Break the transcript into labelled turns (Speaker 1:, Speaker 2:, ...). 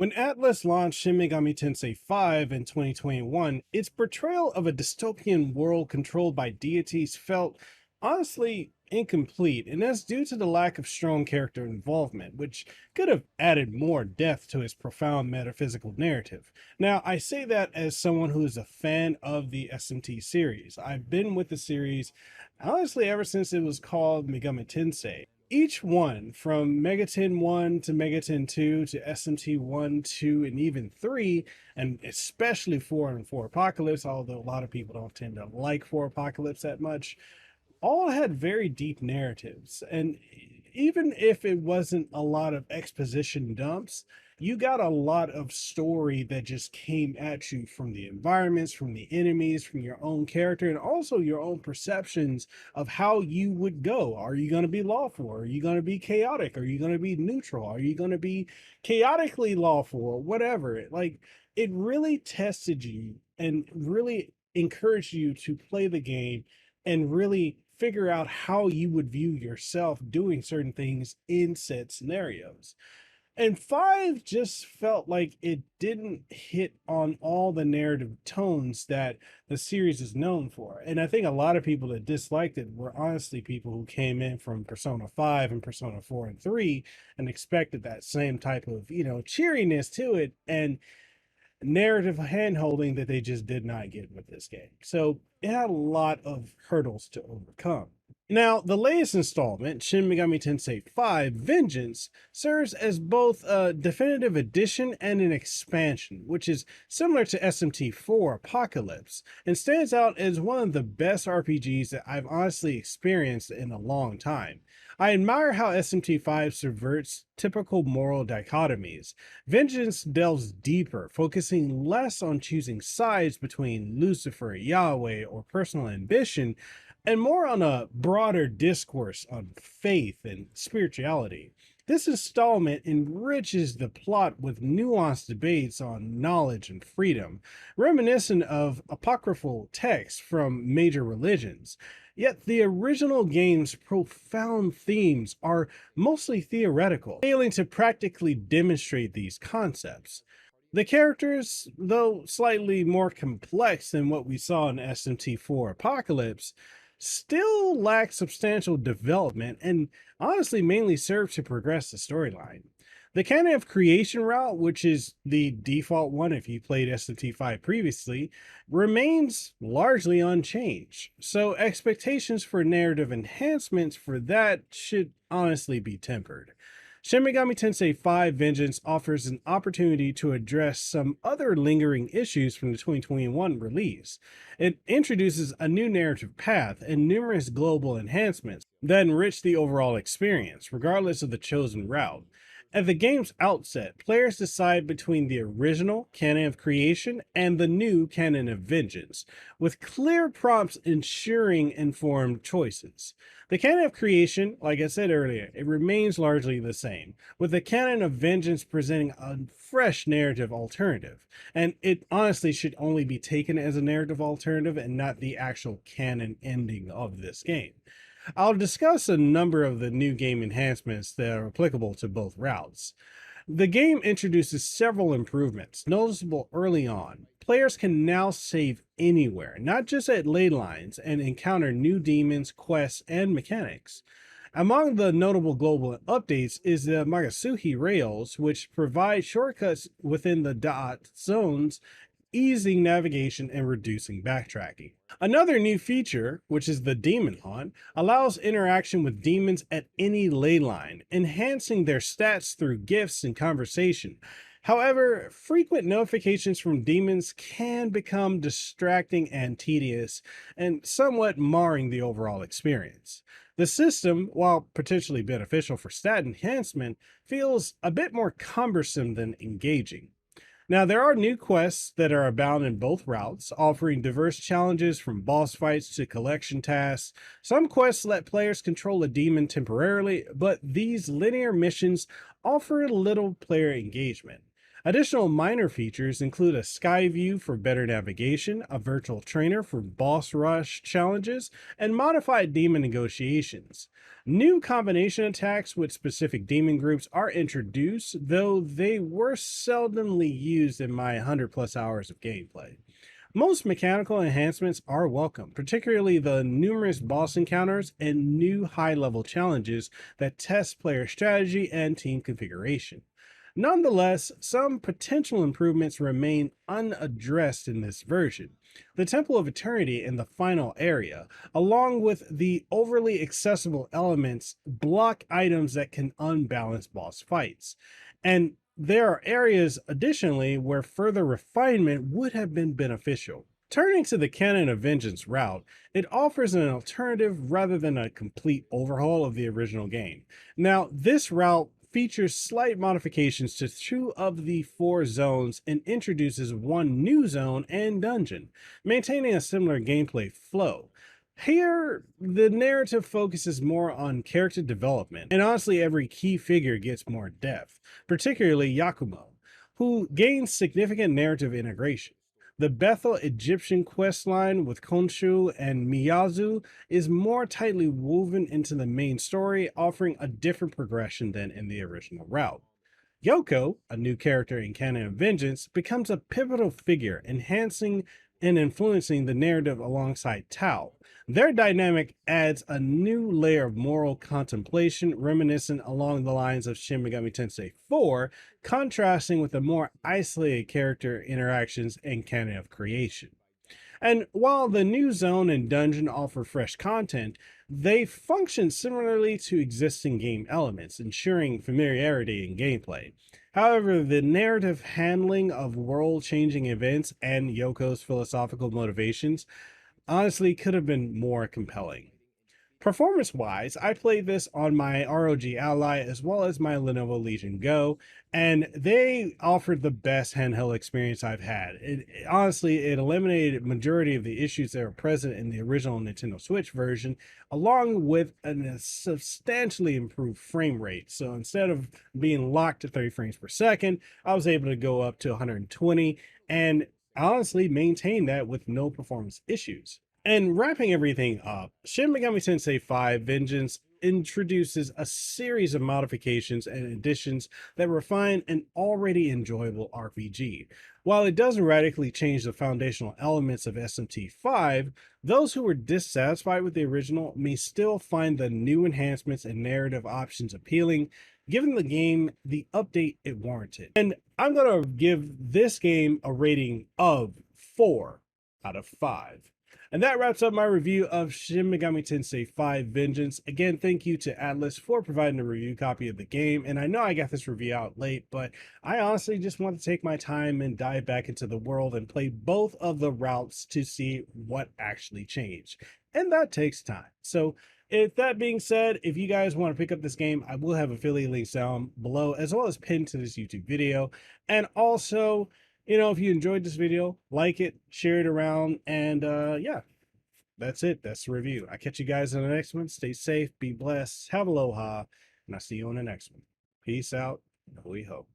Speaker 1: When Atlus launched Shin Megami Tensei V in 2021, its portrayal of a dystopian world controlled by deities felt honestly incomplete, and that's due to the lack of strong character involvement, which could have added more depth to its profound metaphysical narrative. Now, I say that as someone who is a fan of the SMT series. I've been with the series honestly ever since it was called Megami Tensei. Each one, from Megaten 1 to Megaten 2 to SMT 1, 2, and even 3, and especially 4 and 4 Apocalypse, although a lot of people don't tend to like 4 Apocalypse that much, all had very deep narratives. And even if it wasn't a lot of exposition dumps, you got a lot of story that just came at you from the environments, from the enemies, from your own character, and also your own perceptions of how you would go. Are you going to be lawful? Are you going to be chaotic? Are you going to be neutral? Are you going to be chaotically lawful or whatever? Like, it really tested you and really encouraged you to play the game and really figure out how you would view yourself doing certain things in said scenarios. And 5 just felt like it didn't hit on all the narrative tones that the series is known for. And I think a lot of people that disliked it were honestly people who came in from Persona 5 and Persona 4 and 3 and expected that same type of, cheeriness to it. And narrative handholding that they just did not get with this game. So it had a lot of hurdles to overcome. Now, the latest installment, Shin Megami Tensei V Vengeance, serves as both a definitive edition and an expansion, which is similar to SMT 4 Apocalypse, and stands out as one of the best RPGs that I've honestly experienced in a long time. I admire how SMT 5 subverts typical moral dichotomies. Vengeance delves deeper, focusing less on choosing sides between Lucifer, Yahweh, or personal ambition, and more on a broader discourse on faith and spirituality. This installment enriches the plot with nuanced debates on knowledge and freedom, reminiscent of apocryphal texts from major religions. Yet the original game's profound themes are mostly theoretical, failing to practically demonstrate these concepts. The characters, though slightly more complex than what we saw in SMT 4 Apocalypse, still lack substantial development and honestly mainly serve to progress the storyline. The canon of creation route, which is the default one if you played SMT 5 previously, remains largely unchanged. So expectations for narrative enhancements for that should honestly be tempered. Shin Megami Tensei V Vengeance offers an opportunity to address some other lingering issues from the 2021 release. It introduces a new narrative path and numerous global enhancements that enrich the overall experience, regardless of the chosen route. At the game's outset, players decide between the original Canon of Creation and the new Canon of Vengeance, with clear prompts ensuring informed choices. The Canon of Creation, like I said earlier, it remains largely the same, with the Canon of Vengeance presenting a fresh narrative alternative. And it honestly should only be taken as a narrative alternative and not the actual canon ending of this game. I'll discuss a number of the new game enhancements that are applicable to both routes. The game introduces several improvements, noticeable early on. Players can now save anywhere, not just at ley lines, and encounter new demons, quests, and mechanics. Among the notable global updates is the Magasuhi rails, which provide shortcuts within the dot zones, easing navigation and reducing backtracking. Another new feature, which is the Demon Hunt, allows interaction with demons at any ley line, enhancing their stats through gifts and conversation. However, frequent notifications from demons can become distracting and tedious, and somewhat marring the overall experience. The system, while potentially beneficial for stat enhancement, feels a bit more cumbersome than engaging. Now, there are new quests that are abound in both routes, offering diverse challenges from boss fights to collection tasks. Some quests let players control a demon temporarily, but these linear missions offer little player engagement. Additional minor features include a sky view for better navigation, a virtual trainer for boss rush challenges, and modified demon negotiations. New combination attacks with specific demon groups are introduced, though they were seldomly used in my 100 plus hours of gameplay. Most mechanical enhancements are welcome, particularly the numerous boss encounters and new high level challenges that test player strategy and team configuration. Nonetheless, some potential improvements remain unaddressed in this version. The Temple of Eternity in the final area, along with the overly accessible elements, block items that can unbalance boss fights. And there are areas, additionally, where further refinement would have been beneficial. Turning to the Canon of Vengeance route, it offers an alternative rather than a complete overhaul of the original game. Now, this route features slight modifications to two of the four zones and introduces one new zone and dungeon, maintaining a similar gameplay flow. Here, the narrative focuses more on character development, and honestly, every key figure gets more depth, particularly Yakumo, who gains significant narrative integration. The Bethel Egyptian questline with Konshu and Miyazu is more tightly woven into the main story, offering a different progression than in the original route. Yoko, a new character in Canon of Vengeance, becomes a pivotal figure, enhancing and influencing the narrative alongside Tao. Their dynamic adds a new layer of moral contemplation, reminiscent along the lines of Shin Megami Tensei IV, contrasting with the more isolated character interactions in Canon of Creation. And while the new zone and dungeon offer fresh content, they function similarly to existing game elements, ensuring familiarity in gameplay. However, the narrative handling of world changing events and Yoko's philosophical motivations honestly could have been more compelling. Performance wise, I played this on my ROG Ally as well as my Lenovo Legion Go, and they offered the best handheld experience I've had. Honestly, it eliminated majority of the issues that were present in the original Nintendo Switch version, along with a substantially improved frame rate. So instead of being locked at 30 frames per second, I was able to go up to 120 and honestly maintain that with no performance issues. And wrapping everything up, Shin Megami Tensei V Vengeance introduces a series of modifications and additions that refine an already enjoyable RPG. While it doesn't radically change the foundational elements of SMT V, those who were dissatisfied with the original may still find the new enhancements and narrative options appealing, giving the game the update it warranted. And I'm going to give this game a rating of 4 out of 5. And that wraps up my review of Shin Megami Tensei V Vengeance. Again, thank you to Atlus for providing a review copy of the game. And I know I got this review out late, but I honestly just want to take my time and dive back into the world and play both of the routes to see what actually changed. And that takes time. So if that being said, if you guys want to pick up this game, I will have affiliate links down below as well as pinned to this YouTube video. And also, if you enjoyed this video, like it, share it around, and yeah, that's it. That's the review. I catch you guys in the next one. Stay safe, be blessed, have aloha, and I'll see you on the next one. Peace out, and we hope.